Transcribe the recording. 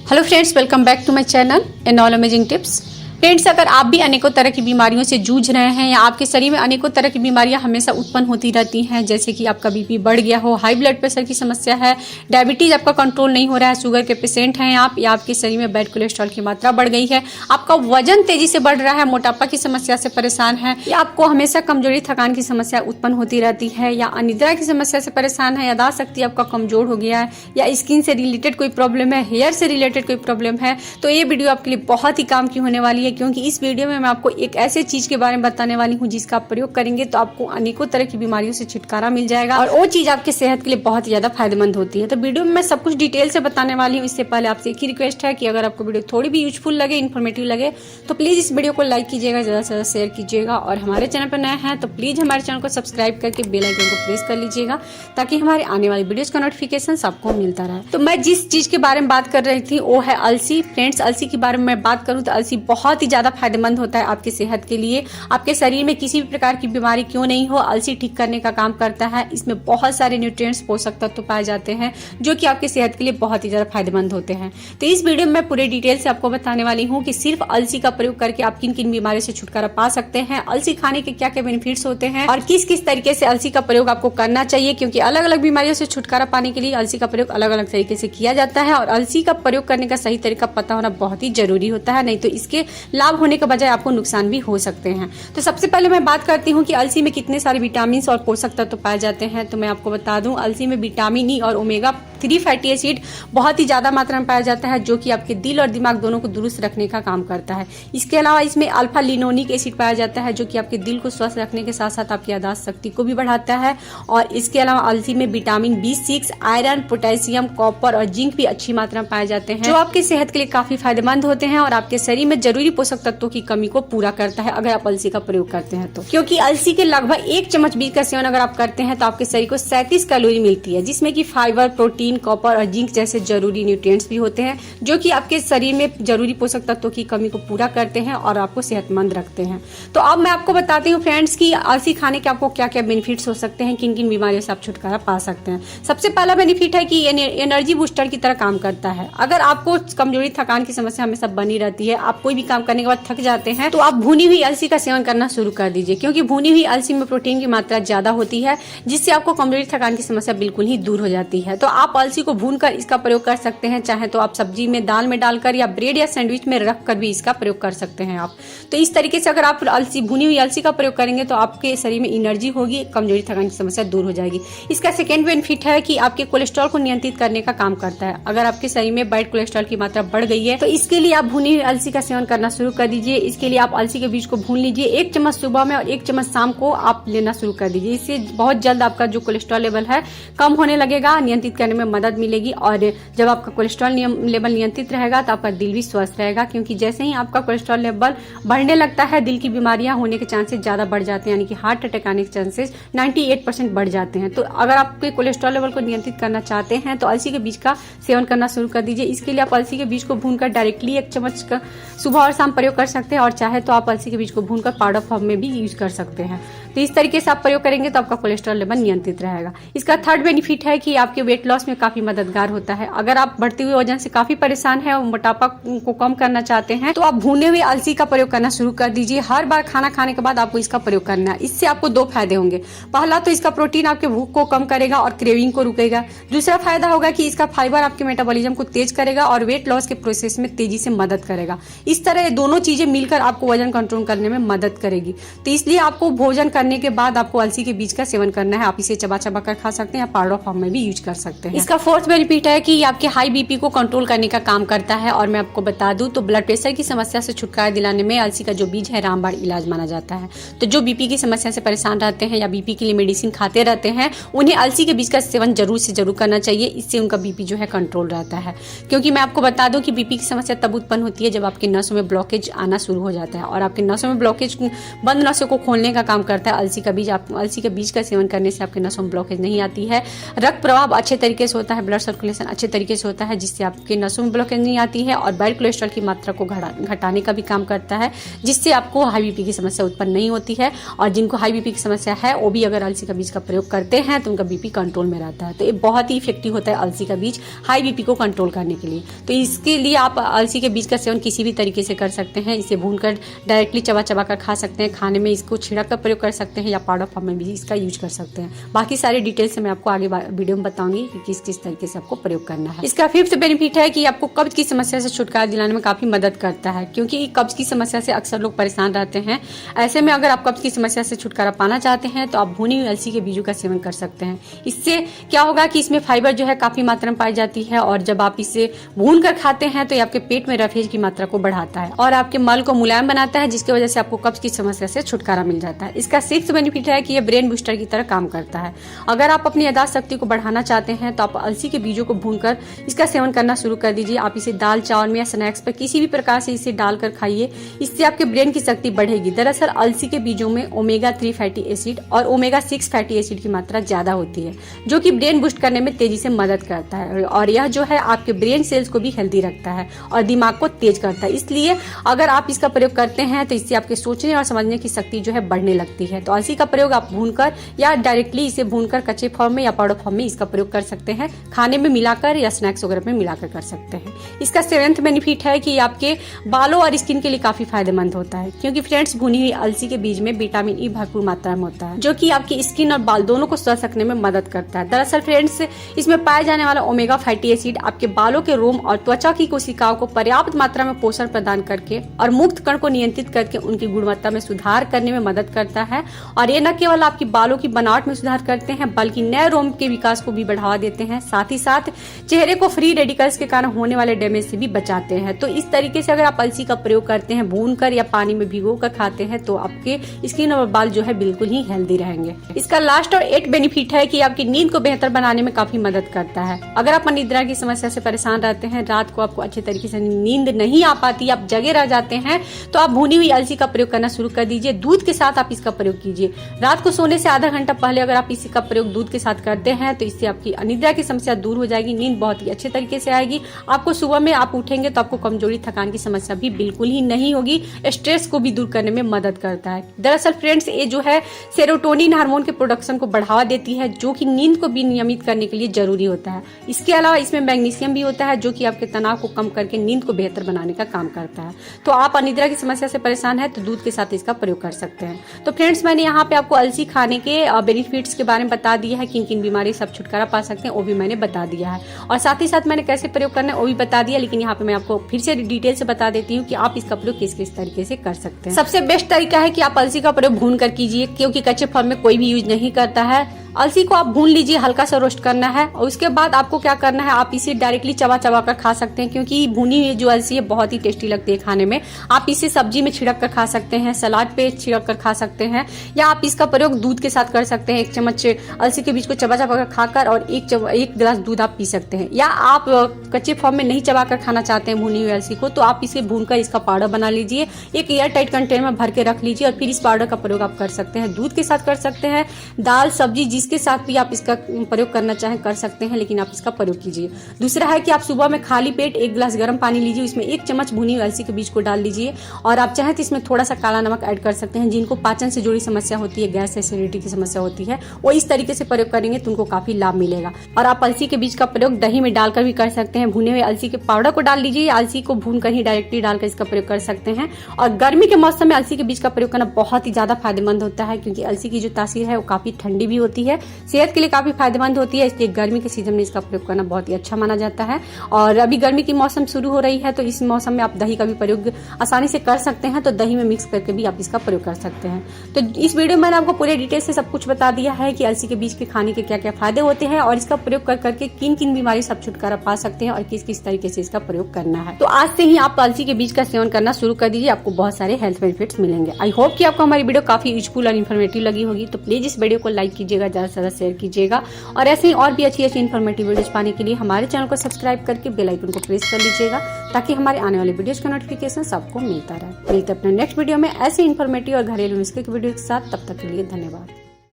Hello friends, welcome back to my channel and all amazing tips. Friends, अगर आप भी अनेकों तरह की बीमारियों से जूझ रहे हैं या आपके शरीर में अनेकों तरह की बीमारियां हमेशा उत्पन्न होती रहती हैं, जैसे कि आपका बीपी बढ़ गया हो, हाई ब्लड प्रेशर की समस्या है, डायबिटीज आपका कंट्रोल नहीं हो रहा है, शुगर के पेशेंट हैं आप, या आपके शरीर में बैड कोलेस्ट्रॉल की मात्रा बढ़ गई है, आपका वजन तेजी से बढ़ रहा है, मोटापा की समस्या से परेशान है, या आपको हमेशा कमजोरी थकान की समस्या उत्पन्न होती रहती है, या अनिद्रा की समस्या से परेशान है, यादाश्त शक्ति आपका कमजोर हो गया है, या स्किन से रिलेटेड कोई प्रॉब्लम है, हेयर से रिलेटेड कोई प्रॉब्लम है, तो ये वीडियो आपके लिए बहुत ही काम की होने वाली है। क्योंकि इस वीडियो में मैं आपको एक ऐसे चीज के बारे में बताने वाली हूँ जिसका आप प्रयोग करेंगे तो आपको अनेकों तरह की बीमारियों से छुटकारा मिल जाएगा और वो चीज आपके सेहत के लिए बहुत ही ज्यादा फायदेमंद होती है। तो वीडियो में मैं सब कुछ डिटेल से बताने वाली हूँ। इससे पहले आपसे एक ही रिक्वेस्ट है कि अगर आपको वीडियो थोड़ी भी यूजफुल लगे, इन्फॉर्मेटिव लगे, तो प्लीज इस वीडियो को लाइक कीजिएगा, ज्यादा से ज्यादा शेयर कीजिएगा, और हमारे चैनल पर नए हैं तो प्लीज हमारे चैनल को सब्सक्राइब करके बेल आइकन को प्रेस कर लीजिएगा ताकि हमारे आने वाली वीडियोस का नोटिफिकेशन आपको मिलता रहे। तो मैं जिस चीज के बारे में बात कर रही थी वो है अलसी। फ्रेंड्स, अलसी के बारे में मैं बात करूं तो अलसी बहुत ही ज्यादा फायदेमंद होता है आपकी सेहत के लिए। आपके शरीर में किसी भी प्रकार की बीमारी क्यों नहीं हो, अलसी ठीक करने का काम करता है। इसमें बहुत सारे न्यूट्रिएंट्स, पोषक तत्व पाए जाते हैं जो कि आपकी सेहत के लिए बहुत ही ज्यादा फायदेमंद होते हैं। तो इस वीडियो में मैं पूरे डिटेल से आपको बताने वाली हूँ कि सिर्फ अलसी का प्रयोग करके आप किन किन बीमारियों से छुटकारा पा सकते हैं, अलसी खाने के क्या क्या बेनिफिट्स होते हैं और किस किस तरीके से अलसी का प्रयोग आपको करना चाहिए। क्योंकि अलग अलग बीमारियों से छुटकारा पाने के लिए अलसी का प्रयोग अलग अलग तरीके से किया जाता है और अलसी का प्रयोग करने का सही तरीका पता होना बहुत ही जरूरी होता है, नहीं तो इसके लाभ होने के बजाय आपको नुकसान भी हो सकते हैं। तो सबसे पहले मैं बात करती हूँ कि अलसी में कितने सारे विटामिन और पोषक तत्व पाए जाते हैं। तो मैं आपको बता दूं, अलसी में विटामिन ई और ओमेगा 3 फैटी एसिड बहुत ही ज्यादा मात्रा में पाया जाता है जो कि आपके दिल और दिमाग दोनों को दुरुस्त रखने का काम करता है। इसके अलावा इसमें अल्फा लिनोनिक एसिड पाया जाता है जो कि आपके दिल को स्वस्थ रखने के साथ साथ आपकी यादाश्त शक्ति को भी बढ़ाता है। और इसके अलावा अलसी में vitamin B6, iron, potassium, copper और जिंक भी अच्छी मात्रा में पाए जाते हैं जो आपकी सेहत के लिए काफी फायदेमंद होते हैं और आपके शरीर में जरूरी पोषक तत्वों की कमी को पूरा करता है अगर आप अलसी का प्रयोग करते हैं तो। क्योंकि अलसी के लगभग 1 चम्मच बीज का सेवन अगर आप करते हैं तो आपके शरीर को 37 कैलोरी मिलती है, जिसमें कि फाइबर, प्रोटीन, कॉपर और जिंक जैसे जरूरी न्यूट्रिएंट्स भी होते हैं जो कि आपके शरीर में जरूरी पोषक तत्वों की कमी को पूरा करते हैं और आपको सेहतमंद रखते हैं। तो अब मैं आपको बताती हूँ फ्रेंड्स कि अलसी खाने के आपको क्या क्या बेनिफिट्स हो सकते हैं, किन किन बीमारियों से आप छुटकारा पा सकते हैं। सबसे पहला बेनिफिट है कि एनर्जी बूस्टर की तरह काम करता है। अगर आपको कमजोरी, थकान की समस्या हमेशा बनी रहती है, आप कोई भी काम करने के बाद थक जाते हैं, तो आप भुनी हुई अलसी का सेवन करना शुरू कर दीजिए। क्योंकि भुनी हुई अलसी में प्रोटीन की मात्रा ज्यादा होती है जिससे आपको कमजोरी, थकान की समस्या बिल्कुल ही दूर हो जाती है। तो आप अलसी को भूनकर इसका प्रयोग कर सकते हैं, चाहे तो आप सब्जी में, दाल में डालकर या ब्रेड या सैंडविच में रखकर भी इसका प्रयोग कर सकते हैं आप। तो इस तरीके से अगर आप भुनी हुई अलसी का प्रयोग करेंगे तो आपके शरीर में एनर्जी होगी, कमजोरी, थकान की समस्या दूर हो जाएगी। इसका सेकेंड बेनिफिट है कि आपके कोलेस्ट्रॉल को नियंत्रित करने का काम करता है। अगर आपके शरीर में बैड कोलेस्ट्रॉल की मात्रा बढ़ गई है तो इसके लिए आप भुनी हुई अलसी का सेवन करना शुरू कर दीजिए। इसके लिए आप अलसी के बीज को भून लीजिए, 1 चम्मच सुबह में और 1 चम्मच शाम को आप लेना शुरू कर दीजिए। इससे बहुत जल्द आपका जो कोलेस्ट्रॉल लेवल है कम होने लगेगा, नियंत्रित करने में मदद मिलेगी। और जब आपका कोलेस्ट्रॉल लेवल नियंत्रित रहेगा तो आपका दिल भी स्वस्थ रहेगा। क्योंकि जैसे ही आपका कोलेस्ट्रॉल लेवल बढ़ने लगता है, दिल की बीमारियां होने के चांसेस ज्यादा बढ़ जाते हैं, यानी कि हार्ट अटैक आने के चांसेस 98% बढ़ जाते हैं। तो अगर आपके कोलेस्ट्रॉल लेवल को नियंत्रित करना चाहते हैं तो अलसी के बीज का सेवन करना शुरू कर दीजिए। इसके लिए आप अलसी के बीज को भूनकर डायरेक्टली 1 चम्मच का सुबह और शाम प्रयोग कर सकते हैं, और चाहे तो आप अलसी के बीज को भूनकर पाउडर फॉर्म में भी यूज कर सकते हैं। तो इस तरीके से आप प्रयोग करेंगे तो आपका कोलेस्ट्रॉल लेवल नियंत्रित रहेगा। इसका थर्ड बेनिफिट है कि आपके वेट लॉस में काफी मददगार होता है। अगर आप बढ़ते हुए वजन से काफी परेशान हैं और मोटापा को कम करना चाहते हैं तो आप भुने हुए अलसी का प्रयोग करना शुरू कर दीजिए। हर बार खाना खाने के बाद आपको इसका प्रयोग करना है। इससे आपको 2 फायदे होंगे। पहला तो इसका प्रोटीन आपके भूख को कम करेगा और क्रेविंग को रुकेगा। दूसरा फायदा होगा कि इसका फाइबर आपके मेटाबॉलिज्म को तेज करेगा और वेट लॉस के प्रोसेस में तेजी से मदद करेगा। इस तरह दोनों चीजें मिलकर आपको वजन कंट्रोल करने में मदद करेगी। तो इसलिए आपको भोजन करने के बाद आपको अलसी के बीज का सेवन करना है। आप इसे चबा चबा कर खा सकते हैं या पाउडर फॉर्म में भी यूज कर सकते हैं। इसका फोर्थ बेनिफिट है कि आपके हाई बीपी को कंट्रोल करने का काम करता है। और मैं आपको बता दूं तो ब्लड प्रेशर की समस्या से छुटकारा दिलाने में अलसी का जो बीज है रामबाण इलाज माना जाता है। तो जो बीपी की समस्या से परेशान रहते हैं या बीपी के लिए मेडिसिन खाते रहते हैं, उन्हें अलसी के बीज का सेवन जरूर से जरूर करना चाहिए। इससे उनका बीपी जो है कंट्रोल रहता है। क्योंकि मैं आपको बता दूं कि बीपी की समस्या तब उत्पन्न होती है जब आपके नसों में ब्लॉक ब्लॉकेज आना शुरू हो जाता है और आपके नसों में ब्लॉकेज, बंद नसों को खोलने का काम करता है अलसी का बीज। अलसी के बीज का सेवन करने से आपके नसों में ब्लॉकेज नहीं आती है, रक्त प्रवाह अच्छे तरीके से होता है, ब्लड सर्कुलेशन अच्छे तरीके से होता है, जिससे आपके नसों में ब्लॉकेज नहीं आती है और बैड कोलेस्ट्रॉल की मात्रा को घटाने का भी काम करता है, जिससे आपको हाई बीपी की समस्या उत्पन्न नहीं होती है। और जिनको हाई बीपी की समस्या है वो भी अगर अलसी का बीज का प्रयोग करते हैं तो उनका बीपी कंट्रोल में रहता है। तो ये बहुत ही इफेक्टिव होता है अलसी का बीज हाई बीपी को कंट्रोल करने के लिए। तो इसके लिए आप अलसी के बीज का सेवन किसी भी तरीके से कर सकते हैं। इसे भूनकर डायरेक्टली चबा कर खा सकते हैं, खाने में इसको छिड़क कर प्रयोग कर सकते हैं या पाउडर फॉर्म में भी इसका यूज कर सकते हैं। बाकी सारी डिटेल से मैं आपको आगे वीडियो में बताऊंगी कि किस किस तरीके से आपको प्रयोग करना है। इसका फिफ्थ बेनिफिट है कि आपको कब्ज की समस्या से छुटकारा दिलाने में काफी मदद करता है, क्योंकि कब्ज की समस्या से अक्सर लोग परेशान रहते हैं। ऐसे में अगर आप कब्ज की समस्या से छुटकारा पाना चाहते हैं तो आप भुनी हुई अलसी के बीजों का सेवन कर सकते हैं। इससे क्या होगा कि इसमें फाइबर जो है काफी मात्रा में पाई जाती है और जब आप इसे भून कर खाते हैं तो ये आपके पेट में रफेज की मात्रा को बढ़ाता है और आपके मल को मुलायम बनाता है, जिसकी वजह से आपको कब्ज की समस्या से छुटकारा मिल जाता है। इसका सिक्स्थ बेनिफिट है कि ये ब्रेन बूस्टर की तरह काम करता है। अगर आप अपनी याददाश्त शक्ति को बढ़ाना चाहते हैं तो आप अलसी के बीजों को भूनकर इसका सेवन करना शुरू कर दीजिए। आप इसे दाल चावल में या स्नैक्स पर किसी भी प्रकार से इसे डालकर खाइए, इससे आपके ब्रेन की शक्ति बढ़ेगी। दरअसल अलसी के बीजों में ओमेगा 3 फैटी एसिड और ओमेगा 6 फैटी एसिड की मात्रा ज्यादा होती है, जो कि ब्रेन बूस्ट करने में तेजी से मदद करता है और यह जो है आपके ब्रेन सेल्स को भी हेल्दी रखता है और दिमाग को तेज करता है। इसलिए अगर आप इसका प्रयोग करते हैं तो इससे आपके सोचने और समझने की शक्ति जो है बढ़ने लगती है। तो अलसी का प्रयोग आप भूनकर या डायरेक्टली इसे भूनकर कच्चे फॉर्म में या पाउडर फॉर्म में इसका प्रयोग कर सकते हैं, खाने में मिलाकर या स्नैक्स वगैरह में मिलाकर कर सकते हैं। इसका सेवेंथ बेनिफिट है कि आपके बालों और स्किन के लिए काफी फायदेमंद होता है, क्योंकि फ्रेंड्स भुनी हुई अलसी के बीज में विटामिन ई भरपूर मात्रा में होता है, जो कि आपकी स्किन और बाल दोनों को स्वस्थ रखने में मदद करता है। दरअसल फ्रेंड्स इसमें पाए जाने वाला ओमेगा फैटी एसिड आपके बालों के रोम और त्वचा की कोशिकाओं को पर्याप्त मात्रा में पोषण प्रदान करके और मुक्त कण को नियंत्रित करके उनकी गुणवत्ता में सुधार करने में मदद करता है। और ये न केवल आपकी बालों की बनावट में सुधार करते हैं बल्कि नए रोम के विकास को भी बढ़ावा देते हैं, साथ ही साथ चेहरे को फ्री रेडिकल्स के कारण होने वाले डैमेज से भी बचाते हैं। तो इस तरीके से अगर आप अलसी का प्रयोग करते हैं, भूनकर या पानी में भिगोकर खाते हैं, तो आपके स्किन और बाल जो है बिल्कुल ही हेल्दी रहेंगे। इसका लास्ट और 8 बेनिफिट है कि आपकी नींद को बेहतर बनाने में काफी मदद करता है। अगर आप अनिद्रा की समस्या से परेशान रहते हैं, रात को आपको अच्छे तरीके से नींद नहीं आ पाती, आप जगे रह जाते हैं, तो आप भुनी हुई अलसी का प्रयोग करना शुरू कर दीजिए। दूध के साथ आप इसका प्रयोग कीजिए। रात को सोने से आधा घंटा पहले अगर आप इसी का प्रयोग दूध के साथ करते हैं तो इससे आपकी अनिद्रा की समस्या दूर हो जाएगी, नींद बहुत ही अच्छे तरीके से आएगी। आपको सुबह में आप उठेंगे तो आपको कमजोरी, थकान की समस्या भी बिल्कुल ही नहीं होगी। स्ट्रेस को भी दूर करने में मदद करता है। दरअसल फ्रेंड्स ये जो है सेरोटोनिन हार्मोन के प्रोडक्शन को बढ़ावा देती है, जो कि नींद को भी नियमित करने के लिए जरूरी होता है। इसके अलावा इसमें मैग्नीशियम भी होता है, जो कि आपके तनाव को कम करके नींद को बेहतर बनाने का काम करता है। तो आप अनिद्रा की समस्या से परेशान है तो दूध के साथ इसका प्रयोग कर सकते हैं। तो फ्रेंड्स मैंने यहाँ पे आपको अलसी खाने के बेनिफिट्स के बारे में बता दिया है, किन किन बीमारी से आप छुटकारा पा सकते हैं वो भी मैंने बता दिया है, और साथ ही साथ मैंने कैसे प्रयोग करना है वो भी बता दिया। लेकिन यहाँ पे मैं आपको फिर से डिटेल से बता देती हूँ कि आप इसका प्रयोग किस किस तरीके से कर सकते हैं। सबसे बेस्ट तरीका है कि आप अलसी का प्रयोग भून कर कीजिए, क्योंकि कच्चे फॉर्म में कोई भी यूज नहीं करता है। अलसी को आप भून लीजिए, हल्का सा रोस्ट करना है और उसके बाद आपको क्या करना है, आप इसे डायरेक्टली चबा कर खा सकते हैं, क्योंकि भुनी हुई जो अलसी है बहुत ही टेस्टी लगती है खाने में। आप इसे सब्जी में छिड़क कर खा सकते हैं, सलाद पे छिड़क कर खा सकते हैं, या आप इसका प्रयोग दूध के साथ कर सकते हैं। 1 चम्मच अलसी के बीज को चबा कर खाकर और 1 गिलास दूध आप पी सकते हैं। या आप कच्चे फॉर्म में नहीं चबा कर खाना चाहते हैं भुनी हुई अलसी को, तो आप इसे भूनकर इसका पाउडर बना लीजिए, एक एयर टाइट कंटेनर में भर के रख लीजिए और फिर इस पाउडर का प्रयोग आप कर सकते हैं। दूध के साथ कर सकते हैं, दाल सब्जी जिसके साथ भी आप इसका प्रयोग करना चाहें कर सकते हैं, लेकिन आप इसका प्रयोग कीजिए। दूसरा है कि आप सुबह में खाली पेट 1 गिलास गर्म पानी लीजिए, इसमें 1 चम्मच भुनी हुई अलसी के बीज को डाल लीजिए और आप चाहें तो इसमें थोड़ा सा काला नमक ऐड कर सकते हैं। जिनको पाचन से जुड़ी समस्या होती है, गैस एसिडिटी की समस्या होती है, वो इस तरीके से प्रयोग करेंगे तो उनको काफी लाभ मिलेगा। और आप अलसी के बीज का प्रयोग दही में डालकर भी कर सकते हैं। भुने हुए अलसी के पाउडर को डाल लीजिए, अलसी को भूनकर ही डायरेक्टली डालकर इसका प्रयोग कर सकते हैं। और गर्मी के मौसम में अलसी के बीज का प्रयोग करना बहुत ही ज्यादा फायदेमंद होता है, क्योंकि अलसी की जो तासीर है वो काफी ठंडी भी होती है, सेहत के लिए काफी फायदेमंद होती है, इसलिए गर्मी के सीजन में इसका प्रयोग करना बहुत ही अच्छा माना जाता है। और अभी गर्मी की मौसम शुरू हो रही है, तो इस मौसम में आप दही का भी प्रयोग आसानी से कर सकते हैं, तो दही में मिक्स करके भी आप इसका प्रयोग कर सकते हैं। तो इस वीडियो में मैंने आपको पूरे डिटेल से सब कुछ बता दिया है कि अलसी के बीज के खाने के क्या क्या फायदे होते हैं और इसका प्रयोग कर करके किन किन बीमारी से आप छुटकारा पा सकते हैं और किस किस तरीके से इसका प्रयोग करना है। तो आज से ही आप अलसी के बीज का सेवन करना शुरू कर दीजिए, आपको बहुत सारे हेल्थ बेनिफिट्स मिलेंगे। आई होप कि आपको हमारी वीडियो काफी यूजफुल और इन्फॉर्मेटिव लगी होगी। तो प्लीज इस वीडियो को लाइक कीजिएगा, ज़्यादा से ज़्यादा शेयर कीजिएगा। और ऐसे ही और भी अच्छी अच्छी इन्फॉर्मेटिव वीडियोज पाने के लिए हमारे चैनल को सब्सक्राइब करके बेल आइकन को प्रेस कर लीजिएगा, ताकि हमारे आने वाले वीडियोज का नोटिफिकेशन सबको मिलता रहे। मिलते हैं अपने नेक्स्ट वीडियो में ऐसे इन्फॉर्मेटिव और घरेलू नुस्खे की वीडियो के साथ। तब तक के लिए धन्यवाद।